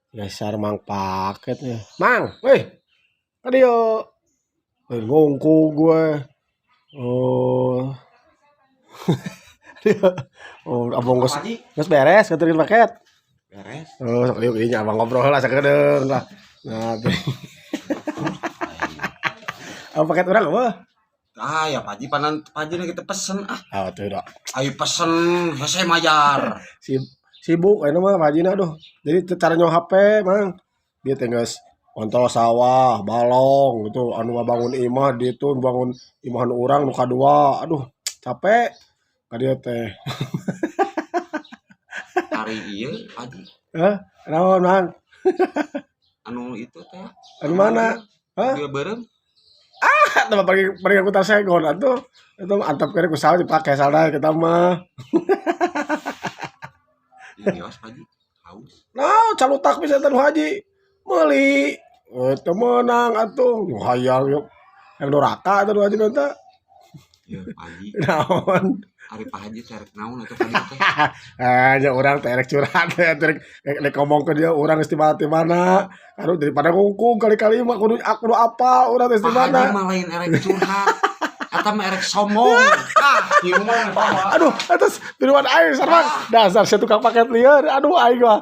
Dasar mang paketnya. Mang, weh, kan dia ngongku gue. Oh, oh, abang Apa Haji? geus beres nganterin paket. Beres. Oh, sok liuk ieu abang ngobrol lah sakedeung lah. Nah, apa paket urang apa? Ah ya Pak Haji panan Pak Haji kita pesen ah. Ah, tuh dah. Ayo pesen saya mayar. Sibuk aya mah Pak Hajina aduh. Jadi cara nyawa HP, Mang. Dia teh geus kontrol sawah, balong gitu, anu ngabangun imah di itu bangun imahan urang nu kadua. Aduh, capek ka dieu teh. Hari ieu Pak Haji. Hah? Naon, Mang? Anu itu teh. Anu mana? Hah? Dia berem. Teu pergi aku tas segon atuh. Itu antep kene ku saha dipake salahna kita mah. Iya Pak Haji. Haus. Nah, calutak bisa teh nu haji. Meuli. Teu meunang atuh. Nu hayang yuk. Yang doraka atuh nu haji teh. Ya Pak Haji. Naon? Hari Pak Haji cerek naon atuh Pak Haji teh. Nya urang teh erek curhat teh rek ngomong ke dia urang geus di mana. Aduh daripada ngungkung kali-kali mah kudu apal urang geus di Pak Haji mana. mah lain erek curhat. Eta mah erek sombong. Ah, ieu mah Aduh, atas minuman air sareng. Dasar saya tukang paket lieur. Aduh aing mah.